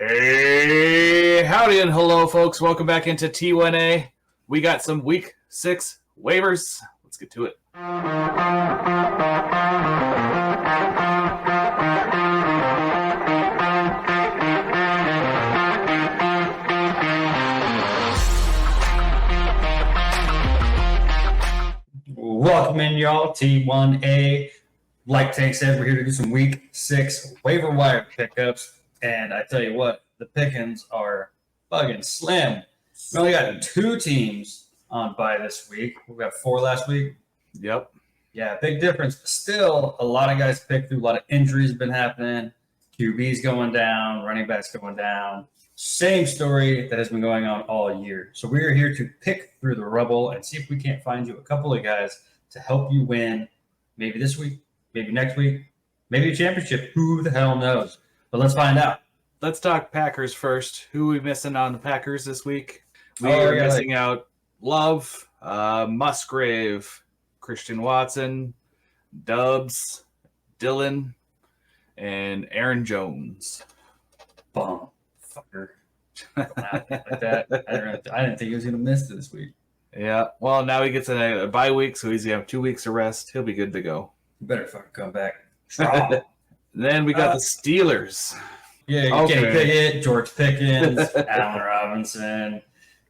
Hey, howdy and hello, folks. Welcome back into T1A. We got some Week 6 waivers. Let's get to it. Welcome in, y'all. T1A. Like Tank said, we're here to do some Week 6 waiver wire pickups. And I tell you what, the pickings are fucking slim. We only got 2 teams on bye this week. We got 4 last week. Yep. Yeah, big difference. Still, a lot of guys picked through. A lot of injuries have been happening. QB's going down. Running backs going down. Same story that has been going on all year. So we're here to pick through the rubble and see if we can't find you a couple of guys to help you win maybe this week, maybe next week, maybe a championship. Who the hell knows? But let's find out. Let's talk Packers first. Who are we missing on the Packers this week? We are missing out Love, Musgrave, Christian Watson, Dubs, Dylan, and Aaron Jones. Bum. Fucker. Like that. I didn't think he was going to miss it this week. Yeah. Well, now he gets a bye week, so he's going to have 2 weeks of rest. He'll be good to go. You better fucking come back strong. Then we got the Steelers. Yeah, Kenny Pickett, George Pickens, Allen Robinson,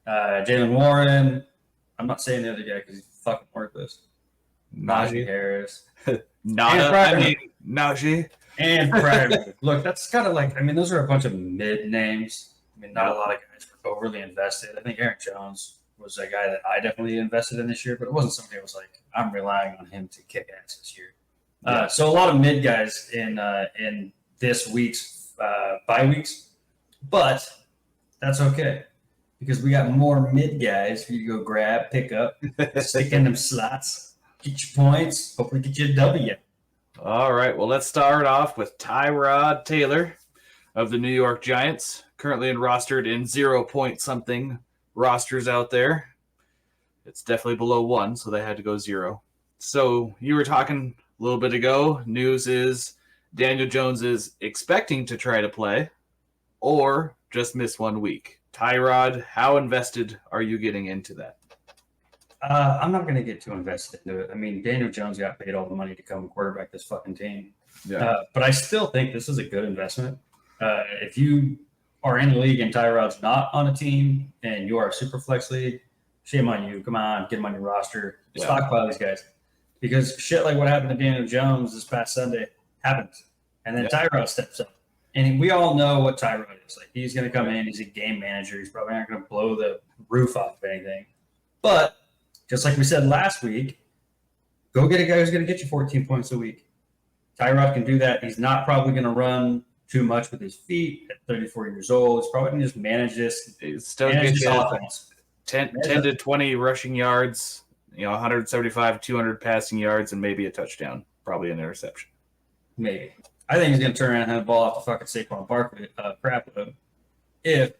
Jalen Warren. I'm not saying the other guy because he's fucking worthless. Najee Harris. Najee. And Pryor. Look, that's kind of like, those are a bunch of mid names. Not a lot of guys were overly invested. I think Aaron Jones was a guy that I definitely invested in this year, but it wasn't somebody that was like, I'm relying on him to kick ass this year. So a lot of mid guys in this week's bye weeks, but that's okay because we got more mid guys for you to go grab, pick up, stick in them slots, get your points, hopefully get you a W. All right, well, let's start off with Tyrod Taylor of the New York Giants, currently rostered in 0-point-something rosters out there. It's definitely below 1, so they had to go 0. So you were talking a little bit ago. News is Daniel Jones is expecting to try to play or just miss 1 week. Tyrod, how invested are you getting into that? I'm not going to get too invested into it. Daniel Jones got paid all the money to come quarterback this fucking team. Yeah. But I still think this is a good investment. If you are in the league and Tyrod's not on a team and you are a super flex league, shame on you. Come on, get him on your roster. Stockpile these guys. Because shit like what happened to Daniel Jones this past Sunday happens. And then Tyrod steps up. And we all know what Tyrod is. Like, he's going to come in. He's a game manager. He's probably not going to blow the roof off of anything. But just like we said last week, go get a guy who's going to get you 14 points a week. Tyrod can do that. He's not probably going to run too much with his feet at 34 years old. He's probably going to just manage this. He's still get you offense. 10 to 20 rushing yards, 175, 200 passing yards, and maybe a touchdown. Probably an interception. Maybe. I think he's going to turn around and hand the ball off to fucking Saquon Barkley if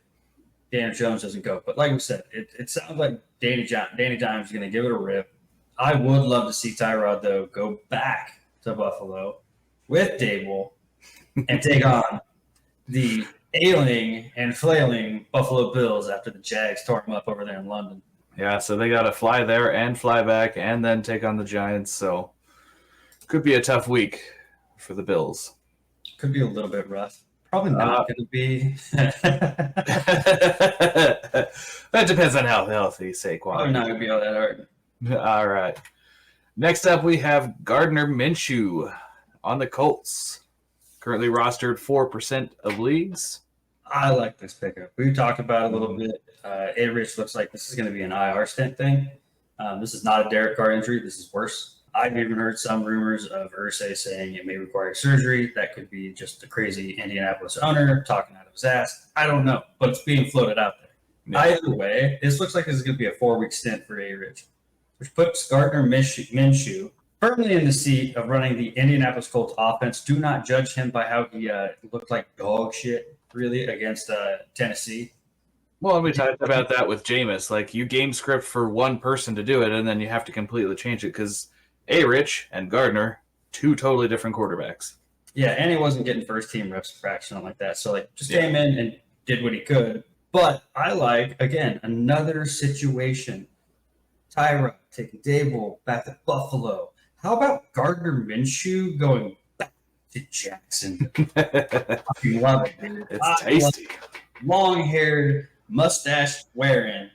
Daniel Jones doesn't go. But like we said, it sounds like Danny Dimes is going to give it a rip. I would love to see Tyrod, though, go back to Buffalo with Dable and take on the ailing and flailing Buffalo Bills after the Jags tore them up over there in London. Yeah, so they got to fly there and fly back and then take on the Giants. So could be a tough week for the Bills. Could be a little bit rough. Probably not going to be. That depends on how healthy Saquon. Probably not going to be all that hard. All right. Next up, we have Gardner Minshew on the Colts. Currently rostered 4% of leagues. I like this pickup. We talked about it a little bit. A-Rich looks like this is going to be an IR stint thing. This is not a Derek Carr injury. This is worse. I've even heard some rumors of Irsay saying it may require surgery. That could be just a crazy Indianapolis owner talking out of his ass. I don't know, but it's being floated out there. Yeah. Either way, this looks like this is going to be a 4-week stint for A-Rich, which puts Gardner Minshew firmly in the seat of running the Indianapolis Colts offense. Do not judge him by how he looked like dog shit, really, against Tennessee. Well, we talked about that with Jameis. Like, you game script for one person to do it, and then you have to completely change it because A-Rich and Gardner, 2 totally different quarterbacks. Yeah, and he wasn't getting first team reps fraction like that. So like just came in and did what he could. But I like, again, another situation. Tyra taking Dable back to Buffalo. How about Gardner Minshew going back to Jackson? I love it, dude. It's tasty. Long-haired, mustache-wearing,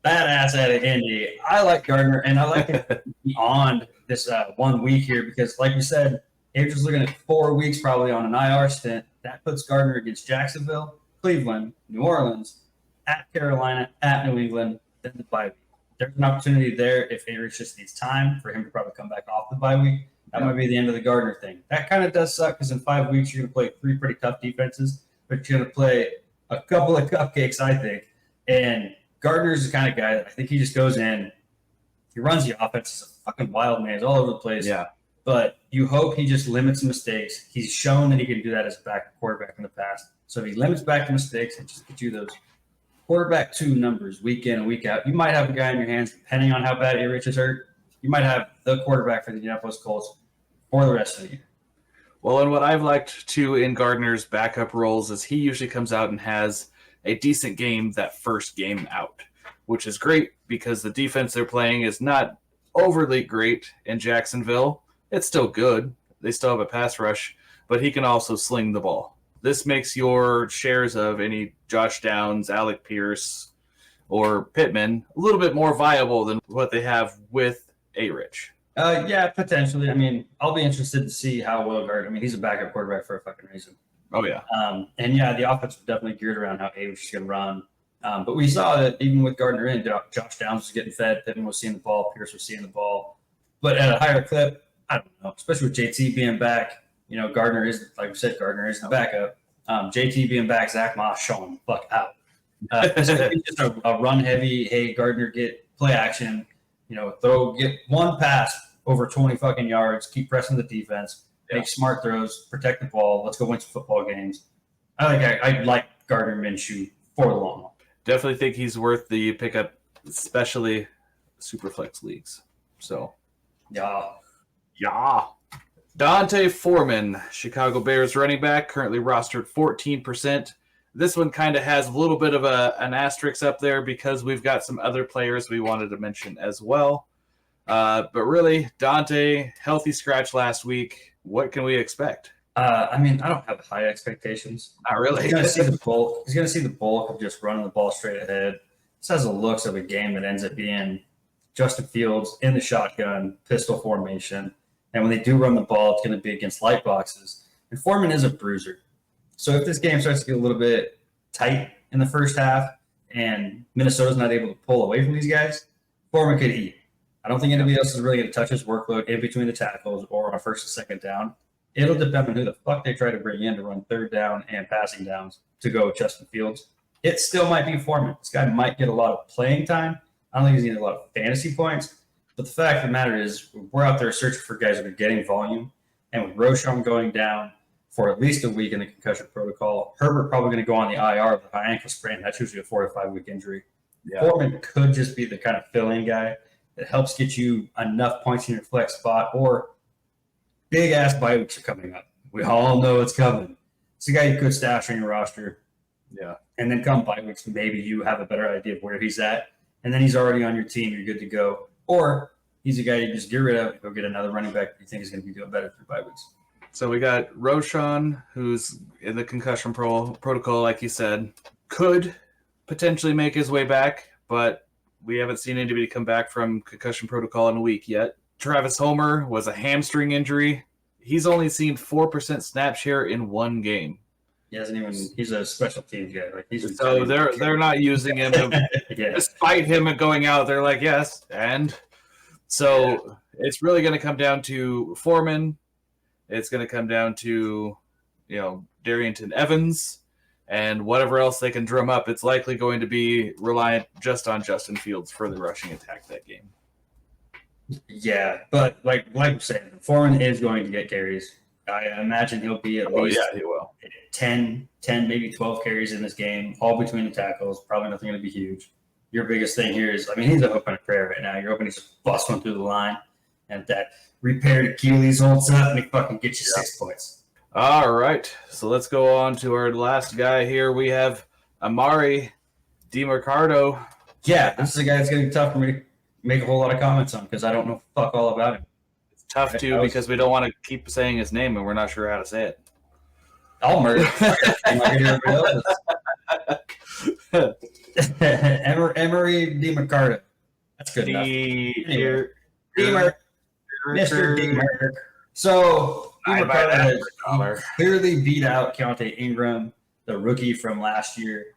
badass out of Indy. I like Gardner, and I like it beyond this 1 week here because, like you said, Andrew's looking at 4 weeks probably on an IR stint. That puts Gardner against Jacksonville, Cleveland, New Orleans, at Carolina, at New England, then the bye week. There's an opportunity there if Avery just needs time for him to probably come back off the bye week. That might be the end of the Gardner thing. That kind of does suck because in 5 weeks you're going to play 3 pretty tough defenses, but you're going to play a couple of cupcakes, I think. And Gardner's the kind of guy that I think he just goes in, he runs the offense. He's a fucking wild man. He's all over the place. Yeah. But you hope he just limits mistakes. He's shown that he can do that as a backup quarterback in the past. So if he limits back to mistakes and just gets you those quarterback 2 numbers week in and week out, you might have a guy in your hands, depending on how bad A-Rich is hurt, you might have the quarterback for the Indianapolis Colts for the rest of the year. Well, and what I've liked, too, in Gardner's backup roles is he usually comes out and has a decent game that first game out, which is great because the defense they're playing is not overly great in Jacksonville. It's still good. They still have a pass rush, but he can also sling the ball. This makes your shares of any Josh Downs, Alec Pierce, or Pittman a little bit more viable than what they have with A-Rich. Yeah, potentially. I mean, I'll be interested to see how well Gardner. I mean, he's a backup quarterback for a fucking reason. Oh, yeah. And yeah, the offense was definitely geared around how A-Rich is going to run. But we saw that even with Gardner in, Josh Downs was getting fed, Pittman was seeing the ball, Pierce was seeing the ball. But at a higher clip, I don't know, especially with JT being back. You know, Gardner is, like we said, Gardner is the backup. JT being back, Zach Moss showing the fuck out. So just a run heavy, hey, Gardner, get play action, get one pass over 20 fucking yards, keep pressing the defense, make smart throws, protect the ball, let's go win some football games. I like Gardner Minshew for the long haul. Definitely think he's worth the pickup, especially Superflex leagues. So, yeah. Dante Foreman, Chicago Bears running back, currently rostered 14%. This one kind of has a little bit of an asterisk up there because we've got some other players we wanted to mention as well. But really, Dante, healthy scratch last week. What can we expect? I mean, I don't have high expectations. Not really. He's going to see the bulk. He's going to see the bulk of just running the ball straight ahead. This has the looks of a game that ends up being Justin Fields in the shotgun, pistol formation. And when they do run the ball, it's going to be against light boxes. And Foreman is a bruiser. So if this game starts to get a little bit tight in the first half and Minnesota's not able to pull away from these guys, Foreman could eat. I don't think anybody else is really going to touch his workload in between the tackles or on a first and second down. It'll depend on who the fuck they try to bring in to run third down and passing downs to go with Justin Fields. It still might be Foreman. This guy might get a lot of playing time. I don't think he's going to get a lot of fantasy points. But the fact of the matter is we're out there searching for guys that are getting volume. And with Roschon going down for at least a week in the concussion protocol, Herbert probably going to go on the IR with a high ankle sprain. That's usually a 4 to 5 week injury. Yeah. Foreman could just be the kind of fill-in guy that helps get you enough points in your flex spot, or big-ass bye weeks are coming up. We all know it's coming. It's a guy you could stash on your roster. Yeah. And then come bye weeks, maybe you have a better idea of where he's at, and then he's already on your team. You're good to go. Or he's a guy you just get rid of, go get another running back you think is going to be doing better through bye weeks. So we got Roschon, who's in the concussion protocol, like you said, could potentially make his way back, but we haven't seen anybody come back from concussion protocol in a week yet. Travis Homer was a hamstring injury. He's only seen 4% snap share in one game. He hasn't even. He's a special teams guy. So they're not using him. Yeah. Despite him going out, they're like, yes, and so it's really going to come down to Foreman. It's going to come down to Darrington Evans and whatever else they can drum up. It's likely going to be reliant just on Justin Fields for the rushing attack that game. Yeah, but like I'm saying, Foreman is going to get carries. I imagine he'll be at least he will. 10, maybe 12 carries in this game, all between the tackles. Probably nothing going to be huge. Your biggest thing here is, he's a hope and a prayer right now. You're hoping he's just bust one through the line, and that repaired Achilles holds up and he fucking gets you 6 points. All right, so let's go on to our last guy here. We have Amari DiMercado. Yeah, this is a guy that's going to be tough for me to make a whole lot of comments on because I don't know fuck all about him. It's tough, too, because we don't want to keep saying his name, and we're not sure how to say it. I'll murder everybody else. Emery DiMercado. That's good enough. Anyway, Mr. DiMerc. So, DiMercado has clearly beat out Keontae Ingram, the rookie from last year,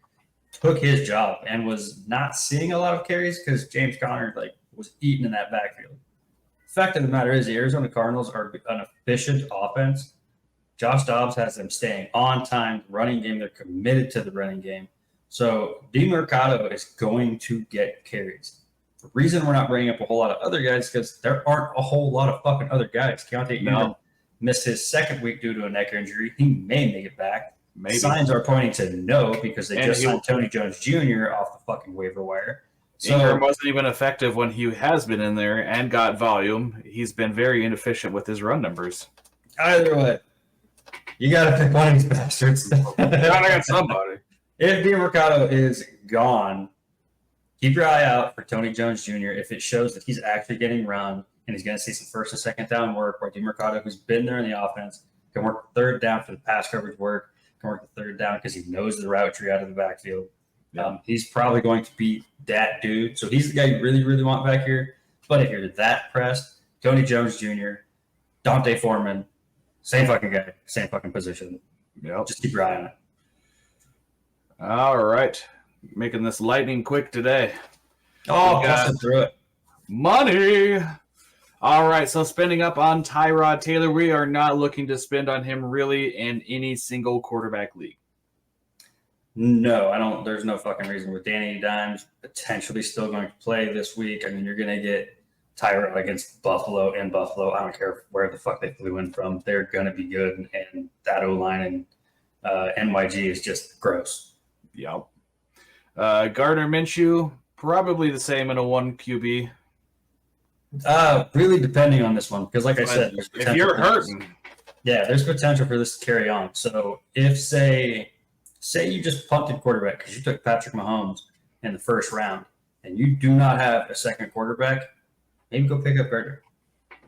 took his job and was not seeing a lot of carries because James Conner was eating in that backfield. The fact of the matter is the Arizona Cardinals are an efficient offense. Josh Dobbs has them staying on time, running game. They're committed to the running game. So DiMercado is going to get carries. The reason we're not bringing up a whole lot of other guys is because there aren't a whole lot of fucking other guys. Keontae Ingram missed his second week due to a neck injury. He may make it back. Maybe. Signs are pointing to no because they just signed Tony Jones Jr. off the fucking waiver wire. So, Ingram wasn't even effective when he has been in there and got volume. He's been very inefficient with his run numbers. Either way, you got to pick one of these bastards. Gotta get somebody. If DiMercado is gone, keep your eye out for Tony Jones Jr. If it shows that he's actually getting run and he's going to see some first and second down work, where DiMercado, who's been there in the offense, can work third down for the pass coverage work, can work the third down because he knows the route tree out of the backfield. He's probably going to be that dude. So he's the guy you really, really want back here. But if you're that pressed, Tony Jones Jr., Dante Foreman, same fucking guy, same fucking position. Yep. Just keep your eye on it. All right. Making this lightning quick today. Oh, busting through it. Money. All right, so spending up on Tyrod Taylor. We are not looking to spend on him really in any single quarterback league. No, I don't. There's no fucking reason with Danny Dimes potentially still going to play this week. I mean, you're going to get Tyrod against Buffalo in Buffalo. I don't care where the fuck they flew in from. They're going to be good, and that O-line and NYG is just gross. Yep. Gardner Minshew, probably the same in a 1 QB. Really depending on this one, because like I said, if you're hurting. Yeah, there's potential for this to carry on. So if, say you just punted quarterback because you took Patrick Mahomes in the first round and you do not have a second quarterback, maybe go pick up Gardner.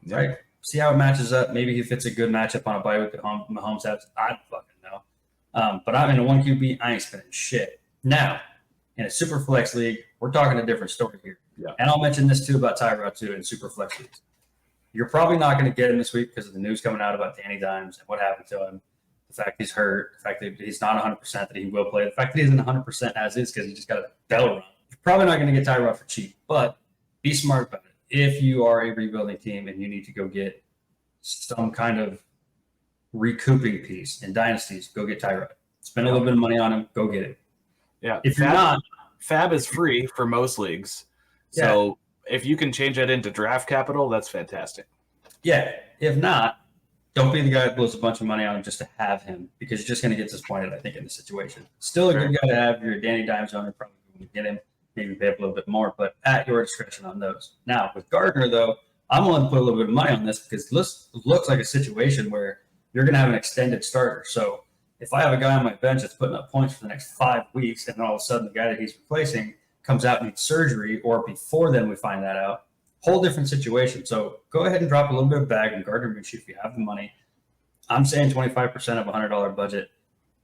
Yeah. Right? See how it matches up. Maybe he fits a good matchup on a bye week that Mahomes has. I don't fucking know. But I'm in a 1 QB. I ain't spending shit. Now, in a super flex league, we're talking a different story here. Yeah. And I'll mention this too about Tyrod too in super flex leagues. You're probably not going to get him this week because of the news coming out about Danny Dimes and what happened to him. The fact he's hurt, the fact that he's not 100%, that he will play, the fact that he isn't 100% as is because he just got a bell run. You're probably not going to get Tyrod for cheap, but be smart about it. If you are a rebuilding team and you need to go get some kind of recouping piece in dynasties, go get Tyrod. Spend a little bit of money on him, go get it. Yeah. If you're not, Fab is free for most leagues. So if you can change that into draft capital, that's fantastic. Yeah. If not, don't be the guy that blows a bunch of money on him just to have him because you're just going to get disappointed, I think, in the situation. Still a good guy to have. You're a Danny Dimes owner, probably going to get him, maybe pay up a little bit more, but at your discretion on those. Now, with Gardner, though, I'm willing to put a little bit of money on this because this looks like a situation where you're going to have an extended starter. So if I have a guy on my bench that's putting up points for the next 5 weeks and then all of a sudden the guy that he's replacing comes out and needs surgery, or before then we find that out, whole different situation. So go ahead and drop a little bit of bag in Gardner Minshew if you have the money. I'm saying 25% of a $100 budget,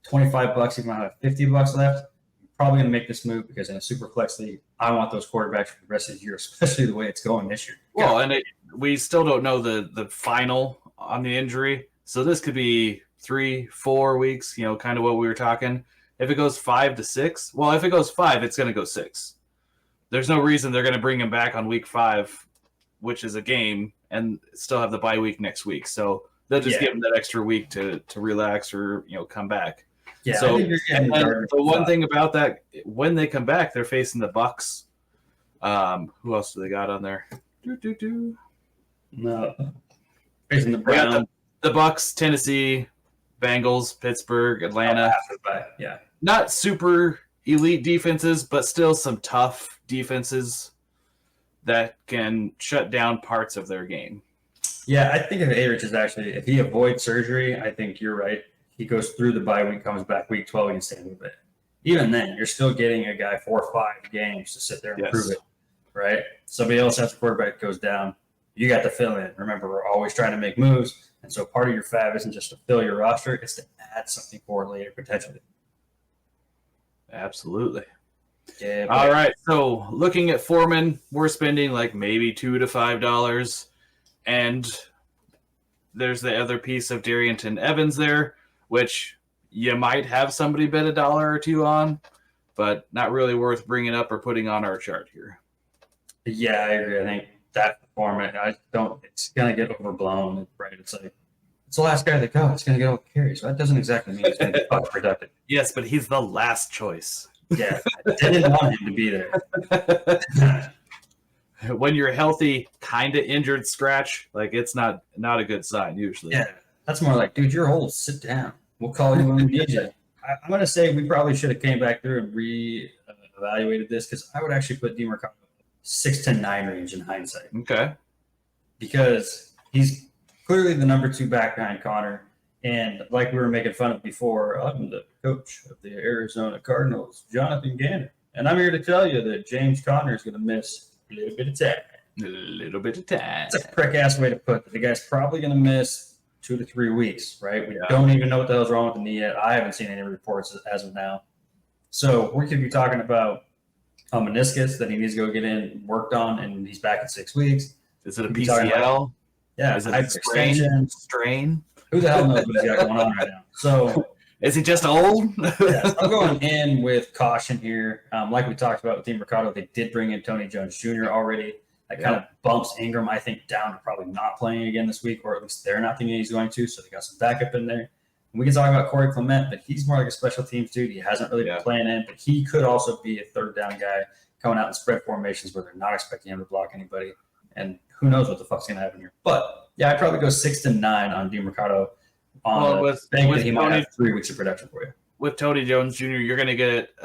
$25 if you have $50 left. You're probably going to make this move because in a super flex league, I want those quarterbacks for the rest of the year, especially the way it's going this year. Well, and we still don't know the final on the injury. So this could be 3-4 weeks, kind of what we were talking. If it goes 5 to 6, well, if it goes 5, it's going to go 6. There's no reason they're going to bring him back on week 5, which is a game, and still have the bye week next week. So they'll just give him that extra week to relax or come back. Yeah. So and the one thing about that, when they come back, they're facing the Bucks. Who else do they got on there? No, facing the Browns. The Bucks, Tennessee, Bengals, Pittsburgh, Atlanta. Yeah. Not super elite defenses, but still some tough defenses that can shut down parts of their game. Yeah, I think if A-Rich is actually, if he avoids surgery, I think you're right. He goes through the bye week, comes back week 12 against Tampa Bay. Even then, you're still getting a guy 4 or 5 games to sit there and prove it, right? Somebody else has the quarterback goes down. You got to fill in. Remember, we're always trying to make moves. And so part of your fab isn't just to fill your roster, it's to add something for it later, potentially. Absolutely. Yeah. All right. So looking at Foreman, we're spending like maybe $2 to $5. And there's the other piece of Darrington Evans there, which you might have somebody bet $1 or $2 on, but not really worth bringing up or putting on our chart here. Yeah, I agree. I think that format, it's going to get overblown, right? It's like, it's the last guy that goes. It's going to get all the carries. So that doesn't exactly mean it's going to be fucking productive. Yes, but he's the last choice. Yeah, I didn't want him to be there. When you're healthy, kind of injured scratch, like it's not a good sign usually. Yeah, that's more like, dude, you're old. Sit down. We'll call you when we need you. I'm going to say we probably should have came back through and re-evaluated this because I would actually put DeMarcado 6 to 9 range in hindsight. Okay. Because he's clearly the number 2 back behind Connor. And like we were making fun of before, I'm the coach of the Arizona Cardinals, Jonathan Gannon. And I'm here to tell you that James Conner is going to miss a little bit of time. A little bit of time. That's a prick-ass way to put it. The guy's probably going to miss 2 to 3 weeks, right? We don't even know what the hell's wrong with the knee yet. I haven't seen any reports as of now. So we could be talking about a meniscus that he needs to go get in worked on, and he's back in 6 weeks. Is it a PCL? Yeah. Is it a strain? Who the hell knows what he's got going on right now? So is he just old? Yeah, I'm going in with caution here. Like we talked about with DeMarcado, they did bring in Tony Jones Jr. already. That kind of bumps Ingram, I think, down to probably not playing again this week, or at least they're not thinking he's going to. So they got some backup in there. And we can talk about Corey Clement, but he's more like a special teams dude. He hasn't really been playing in, but he could also be a third down guy coming out in spread formations where they're not expecting him to block anybody. And who knows what the fuck's going to happen here. But yeah, I'd probably go 6 to 9 on DeMarcado. With he might have 3 weeks of production for you. With Tony Jones Jr., you're going to get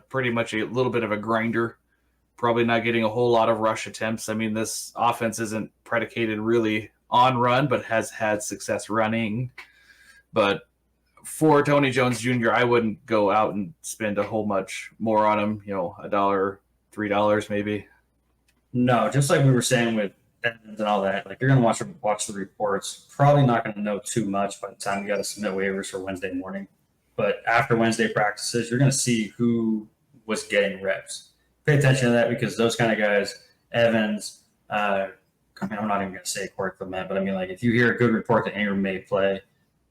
pretty much a little bit of a grinder. Probably not getting a whole lot of rush attempts. I mean, this offense isn't predicated really on run, but has had success running. But for Tony Jones Jr., I wouldn't go out and spend a whole much more on him. $1, $3 maybe. No, just like we were saying with Evans and all that, like you're going to watch the reports. Probably not going to know too much by the time you got to submit waivers for Wednesday morning. But after Wednesday practices, you're going to see who was getting reps. Pay attention to that because those kind of guys, Evans, I'm not even going to say Corey Clement, but I mean, like if you hear a good report that Ingram may play,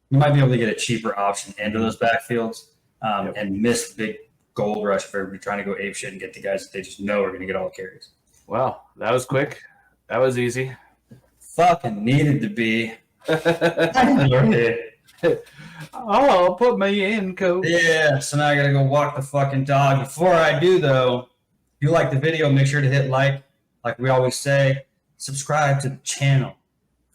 you might be able to get a cheaper option into those backfields and miss big gold rush for everybody trying to go apeshit and get the guys that they just know are going to get all the carries. Wow, that was quick. That was easy. Fucking needed to be. Oh, put me in, coach. Yeah, so now I got to go walk the fucking dog. Before I do, though, if you like the video, make sure to hit like we always say. Subscribe to the channel.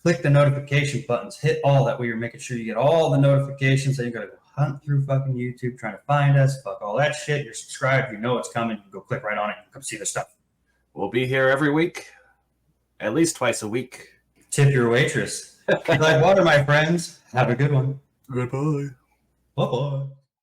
Click the notification buttons. Hit all that way. You're making sure you get all the notifications. So you got to go hunt through fucking YouTube trying to find us. Fuck all that shit. You're subscribed. You know it's coming. You can go click right on it and come see the stuff. We'll be here every week. At least twice a week. Tip your waitress. Like water, my friends. Have a good one. Goodbye. Bye-bye.